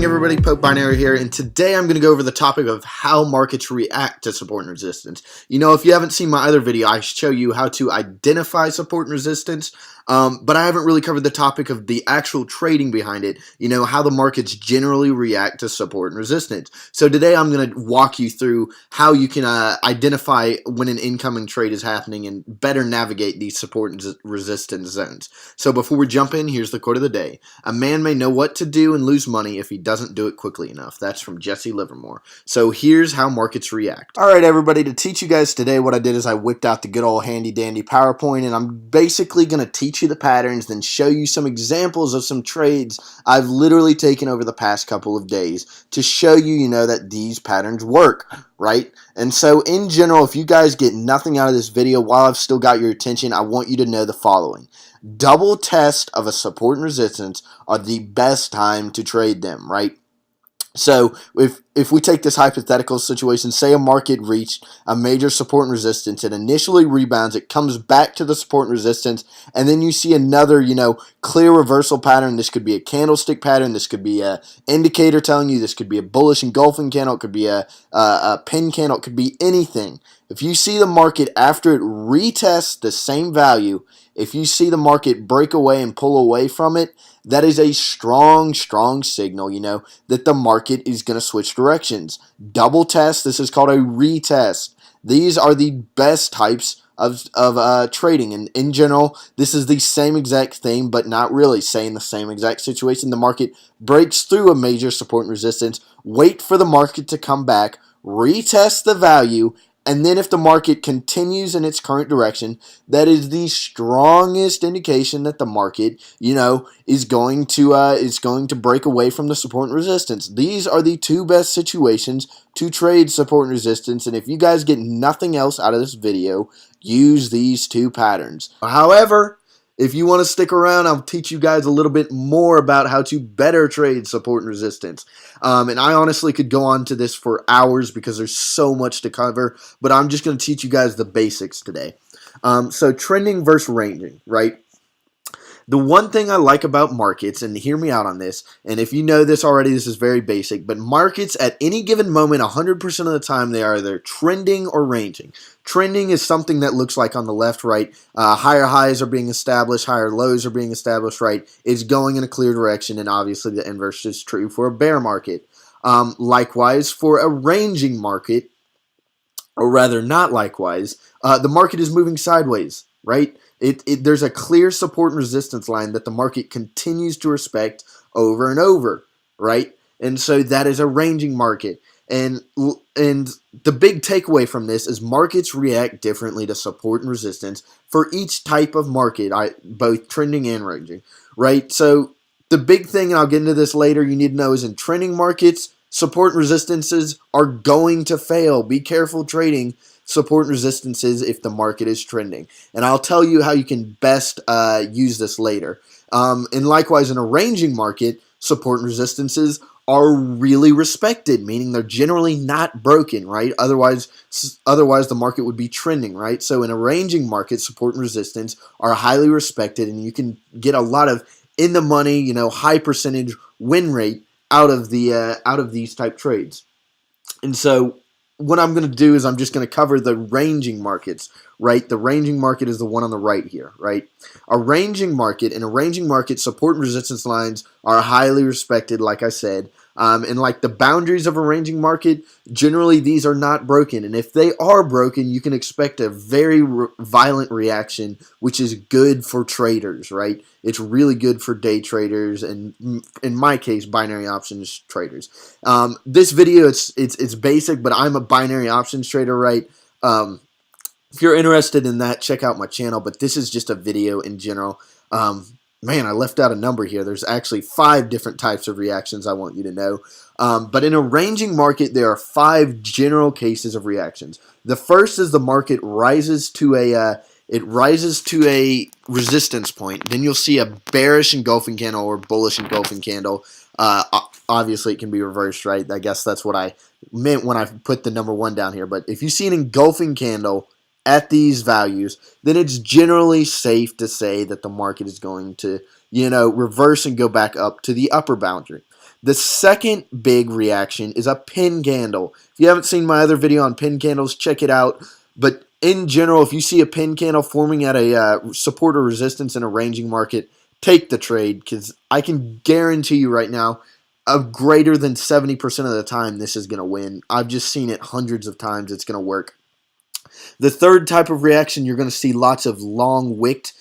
morning, everybody. Pope Binary here, and today I'm going to go over the topic of how markets react to support and resistance. You know, if you haven't seen my other video, I show you how to identify support and resistance, but I haven't really covered the topic of the actual trading behind it, you know, how the markets generally react to support and resistance. So today I'm going to walk you through how you can identify when an incoming trade is happening and better navigate these support and resistance zones. So before we jump in, here's the quote of the day. A man may know what to do and lose money if he doesn't do it quickly enough. That's from Jesse Livermore. So here's how markets react. All right, everybody, to teach you guys today, what I did is I whipped out the good old handy dandy PowerPoint, and I'm basically going to teach you the patterns, then show you some examples of some trades I've literally taken over the past couple of days to show you, you know, that these patterns work, right? And so in general, if you guys get nothing out of this video while I've still got your attention, I want you to know the following. Double test of a support and resistance are the best time to trade them, right? So if we take this hypothetical situation, say a market reached a major support and resistance, it initially rebounds, it comes back to the support and resistance, and then you see another, you know, clear reversal pattern. This could be a candlestick pattern, this could be a indicator telling you, this could be a bullish engulfing candle, it could be a pin candle, it could be anything. If you see the market after it retests the same value, if you see the market break away and pull away from it, that is a strong signal, you know, that the market is going to switch directions. Double test, this is called a retest. These are the best types of trading. And in general, this is the same exact thing, but not really. Say in the same exact situation, the market breaks through a major support and resistance, wait for the market to come back, retest the value, and then if the market continues in its current direction, that is the strongest indication that the market, you know, is going to break away from the support and resistance. These are the two best situations to trade support and resistance, and if you guys get nothing else out of this video, use these two patterns. However, if you want to stick around, I'll teach you guys a little bit more about how to better trade support and resistance. And I honestly could go on to this for hours because there's so much to cover, but I'm just going to teach you guys the basics today. So trending versus ranging, right? The one thing I like about markets, and hear me out on this, and if you know this already, this is very basic, but markets at any given moment, 100% of the time, they are either trending or ranging. Trending is something that looks like on the left, right, higher highs are being established, higher lows are being established, right, it's going in a clear direction, and obviously the inverse is true for a bear market. Likewise, for a ranging market, or rather not likewise, the market is moving sideways, right? There's a clear support and resistance line that the market continues to respect over and over, right? And so that is a ranging market. And the big takeaway from this is markets react differently to support and resistance for each type of market, both trending and ranging, right? So the big thing, and I'll get into this later, you need to know is in trending markets, support and resistances are going to fail. Be careful trading support and resistances if the market is trending. And I'll tell you how you can best use this later. And likewise, in a ranging market, support and resistances are really respected, meaning they're generally not broken, right? Otherwise the market would be trending, right? So in a ranging market, support and resistance are highly respected, and you can get a lot of in the money, you know, high percentage win rate out of these type trades. And so what I'm going to do is I'm just going to cover the ranging markets, right? The ranging market is the one on the right here, right? In a ranging market, support and resistance lines are highly respected, like I said. And like the boundaries of a ranging market, generally these are not broken. And if they are broken, you can expect a very violent reaction, which is good for traders, right? It's really good for day traders and, in my case, binary options traders. This video, it's basic, but I'm a binary options trader, right? If you're interested in that, check out my channel, but this is just a video in general. Man, I left out a number here. There's actually 5 different types of reactions I want you to know. But in a ranging market, there are 5 general cases of reactions. The first is the market rises to a resistance point. Then you'll see a bearish engulfing candle or bullish engulfing candle. Obviously, it can be reversed, right? I guess that's what I meant when I put the number 1 down here. But if you see an engulfing candle at these values, then it's generally safe to say that the market is going to, reverse and go back up to the upper boundary. The second big reaction is a pin candle. If you haven't seen my other video on pin candles, check it out. But in general, if you see a pin candle forming at a support or resistance in a ranging market, take the trade, because I can guarantee you right now, greater than 70% of the time, this is going to win. I've just seen it hundreds of times. It's going to work. The third type of reaction, you're going to see lots of long wicked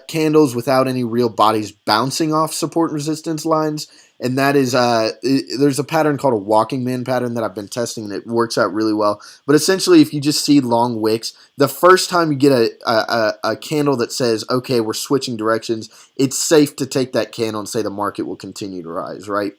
candles without any real bodies bouncing off support and resistance lines. And that is, there's a pattern called a walking man pattern that I've been testing, and it works out really well. But essentially, if you just see long wicks, the first time you get a candle that says, okay, we're switching directions, it's safe to take that candle and say the market will continue to rise, right?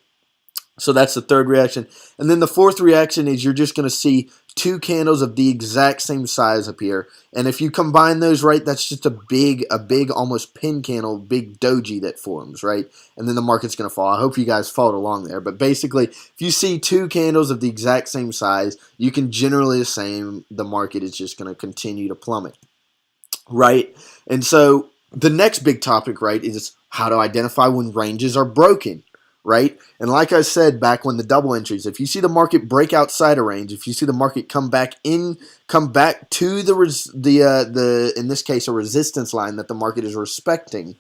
So that's the third reaction. And then the fourth reaction is you're just going to see two candles of the exact same size appear. And if you combine those, right, that's just a big almost pin candle, big doji that forms, right? And then the market's going to fall. I hope you guys followed along there. But basically, if you see two candles of the exact same size, you can generally assume the market is just going to continue to plummet, right? And so the next big topic, right, is how to identify when ranges are broken, right? And like I said back when the double entries, if you see the market break outside a range, if you see the market come back to the in this case a resistance line that the market is respecting,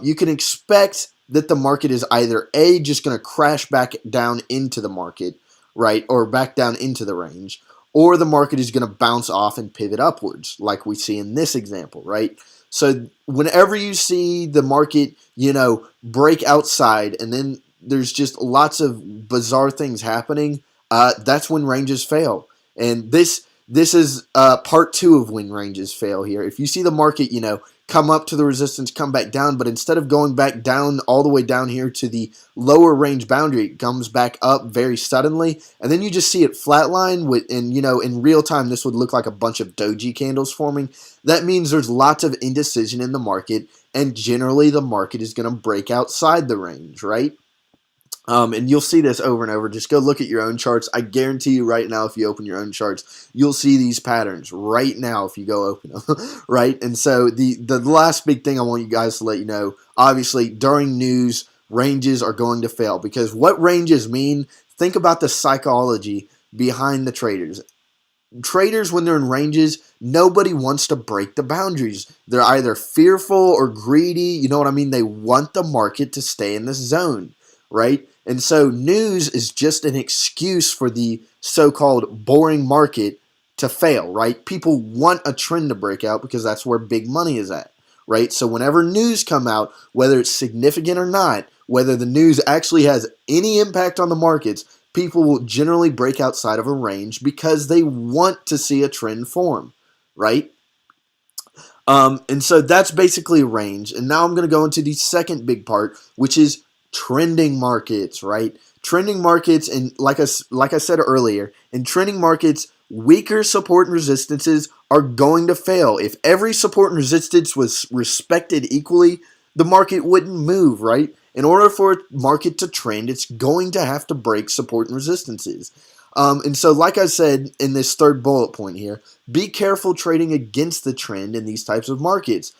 you can expect that the market is either A, just going to crash back down into the market, right, or back down into the range, or the market is going to bounce off and pivot upwards, like we see in this example, right? So whenever you see the market, break outside and then there's just lots of bizarre things happening, that's when ranges fail. And this is part two of when ranges fail here. If you see the market, come up to the resistance, come back down, but instead of going back down all the way down here to the lower range boundary, it comes back up very suddenly, and then you just see it flatline in real time this would look like a bunch of doji candles forming. That means there's lots of indecision in the market, and generally the market is going to break outside the range, right? And you'll see this over and over. Just go look at your own charts. I guarantee you right now, if you open your own charts, you'll see these patterns right now if you go open them, right? And so the last big thing I want you guys to let you know, obviously, during news, ranges are going to fail. Because what ranges mean, think about the psychology behind the traders. Traders, when they're in ranges, nobody wants to break the boundaries. They're either fearful or greedy. You know what I mean? They want the market to stay in this zone, right? And so news is just an excuse for the so-called boring market to fail, right? People want a trend to break out because that's where big money is at, right? So whenever news come out, whether it's significant or not, whether the news actually has any impact on the markets, people will generally break outside of a range because they want to see a trend form, right? And so that's basically a range. And now I'm going to go into the second big part, which is trending markets, right? Trending markets, and like I said earlier, in trending markets, weaker support and resistances are going to fail. If every support and resistance was respected equally, the market wouldn't move, right? In order for a market to trend, it's going to have to break support and resistances. And so, like I said in this third bullet point here, be careful trading against the trend in these types of markets.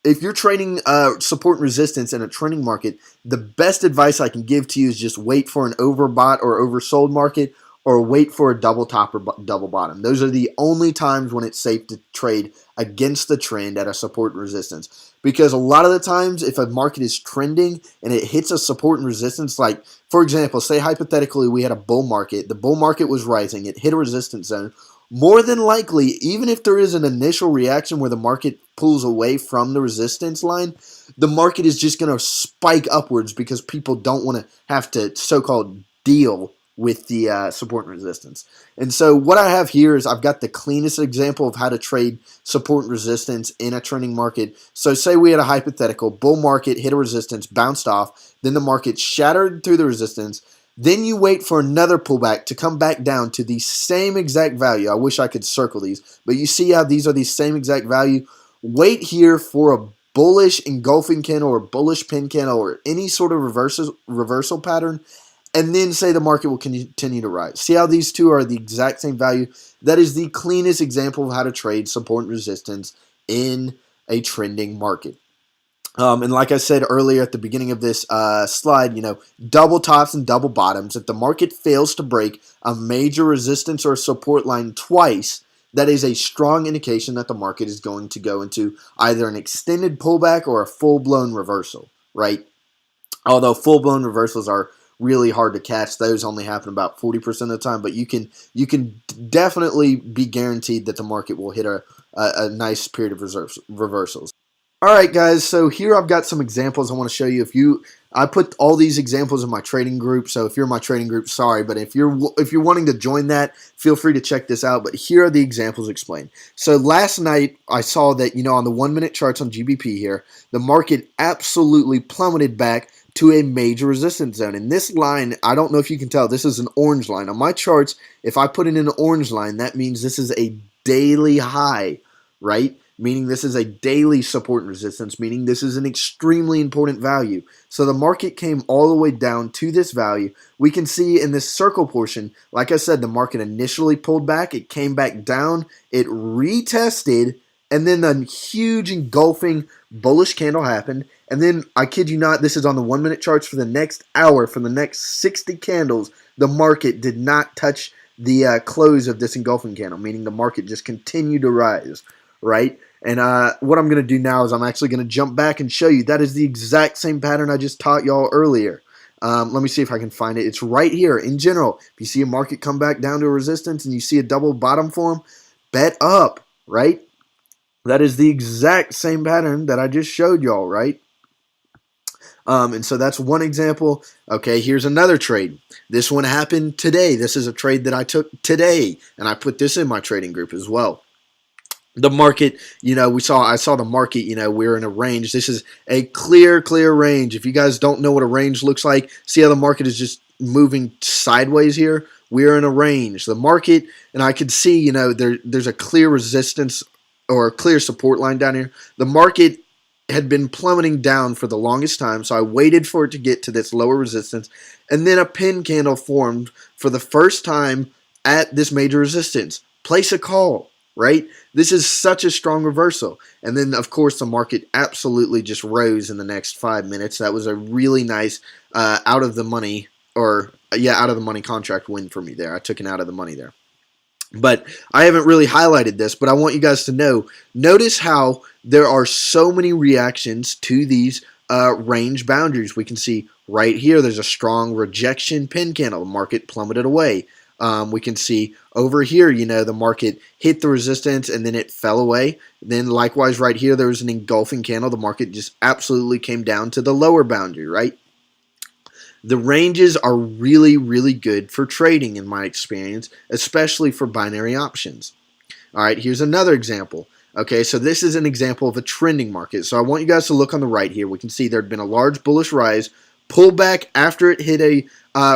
If you're trading support and resistance in a trending market, the best advice I can give to you is just wait for an overbought or oversold market, or wait for a double top or double bottom. Those are the only times when it's safe to trade against the trend at a support and resistance. Because a lot of the times, if a market is trending and it hits a support and resistance, like, for example, say hypothetically we had a bull market, the bull market was rising, it hit a resistance zone, more than likely, even if there is an initial reaction where the market pulls away from the resistance line, the market is just going to spike upwards because people don't want to have to so-called deal with the support and resistance. And so what I have here is I've got the cleanest example of how to trade support and resistance in a trending market. So say we had a hypothetical bull market, hit a resistance, bounced off, then the market shattered through the resistance. Then you wait for another pullback to come back down to the same exact value. I wish I could circle these, but you see how these are the same exact value. Wait here for a bullish engulfing candle or bullish pin candle or any sort of reversal pattern, and then say the market will continue to rise. See how these two are the exact same value? That is the cleanest example of how to trade support and resistance in a trending market. And like I said earlier at the beginning of this slide, double tops and double bottoms. If the market fails to break a major resistance or support line twice, that is a strong indication that the market is going to go into either an extended pullback or a full-blown reversal, right? Although full-blown reversals are really hard to catch. Those only happen about 40% of the time, but you can definitely be guaranteed that the market will hit a nice period of reversals. All right, guys, so here I've got some examples I want to show you. I put all these examples in my trading group, so if you're in my trading group, sorry, but if you're wanting to join that, feel free to check this out. But here are the examples explained. So last night I saw that, on the 1-minute charts on GBP here, the market absolutely plummeted back to a major resistance zone. And this line, I don't know if you can tell, this is an orange line. On my charts, if I put it in an orange line, that means this is a daily high, right? Meaning this is a daily support and resistance, meaning this is an extremely important value. So the market came all the way down to this value. We can see in this circle portion, like I said, the market initially pulled back, it came back down, it retested, and then the huge engulfing bullish candle happened. And then, I kid you not, this is on the 1-minute charts for the next hour, for the next 60 candles, the market did not touch the close of this engulfing candle, meaning the market just continued to rise, right? And what I'm going to do now is I'm actually going to jump back and show you that is the exact same pattern I just taught y'all earlier. Let me see if I can find it. It's right here. In general, if you see a market come back down to a resistance and you see a double bottom form, bet up, right? That is the exact same pattern that I just showed y'all, right? And so that's one example. Okay, here's another trade. This one happened today. This is a trade that I took today, and I put this in my trading group as well. The market, I saw the market, we're in a range. This is a clear range. If you guys don't know what a range looks like, see how the market is just moving sideways here? We're in a range. The market, and I could see, there's a clear resistance or a clear support line down here. The market had been plummeting down for the longest time, so I waited for it to get to this lower resistance, and then a pin candle formed for the first time at this major resistance. Place a call. Right? This is such a strong reversal. And then, of course, the market absolutely just rose in the next 5 minutes. That was a really nice out of the money contract win for me there. I took an out of the money there. But I haven't really highlighted this, but I want you guys to know, notice how there are so many reactions to these range boundaries. We can see right here there's a strong rejection pin candle. The market plummeted away. We can see over here, the market hit the resistance and then it fell away. Then likewise right here, there was an engulfing candle. The market just absolutely came down to the lower boundary, right? The ranges are really good for trading in my experience, especially for binary options. All right, here's another example. Okay, so this is an example of a trending market. So I want you guys to look on the right here. We can see there had been a large bullish rise, pull back after it hit a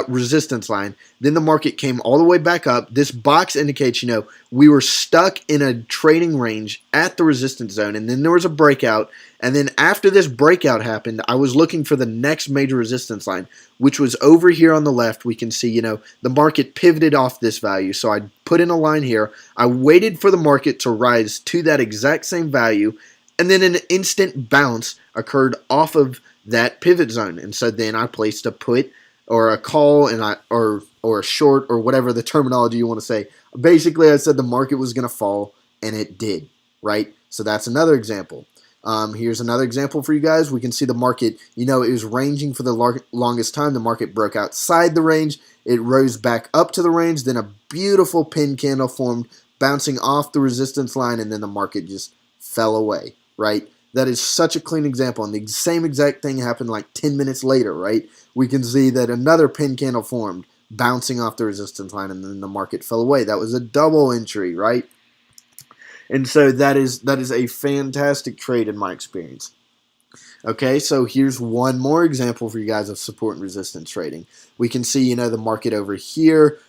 resistance line. Then the market came all the way back up. This box indicates, we were stuck in a trading range at the resistance zone, and then there was a breakout. And then after this breakout happened, I was looking for the next major resistance line, which was over here on the left. We can see, the market pivoted off this value. So I put in a line here. I waited for the market to rise to that exact same value, and then an instant bounce occurred off of that pivot zone. And so then I placed a put or a call or a short or whatever the terminology you want to say. Basically, I said the market was going to fall, and it did, right? So that's another example. Here's another example for you guys. We can see the market, it was ranging for the longest time. The market broke outside the range. It rose back up to the range. Then a beautiful pin candle formed, bouncing off the resistance line, and then the market just fell away, right? That is such a clean example. And the same exact thing happened like 10 minutes later, right? We can see that another pin candle formed, bouncing off the resistance line, and then the market fell away. That was a double entry, right? And so that is a fantastic trade in my experience. Okay, so here's one more example for you guys of support and resistance trading. We can see, the market over here.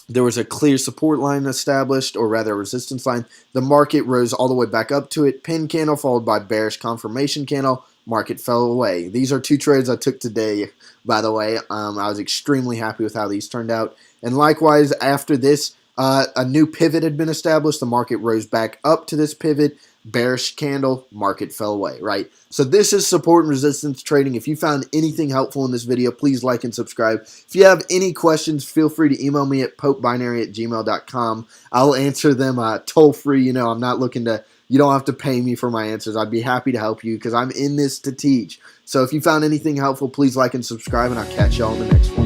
There was a clear support line established, or rather a resistance line. The market rose all the way back up to it. Pin candle followed by bearish confirmation candle. market fell away. These are two trades I took today, by the way. I was extremely happy with how these turned out. And likewise, after this, a new pivot had been established. The market rose back up to this pivot. Bearish candle, market fell away, right? So this is support and resistance trading. If you found anything helpful in this video, please like and subscribe. If you have any questions, feel free to email me at popebinary@gmail.com. I'll answer them toll free. You know, I'm not looking to, you don't have to pay me for my answers. I'd be happy to help you because I'm in this to teach. So if you found anything helpful, please like and subscribe, and I'll catch y'all in the next one.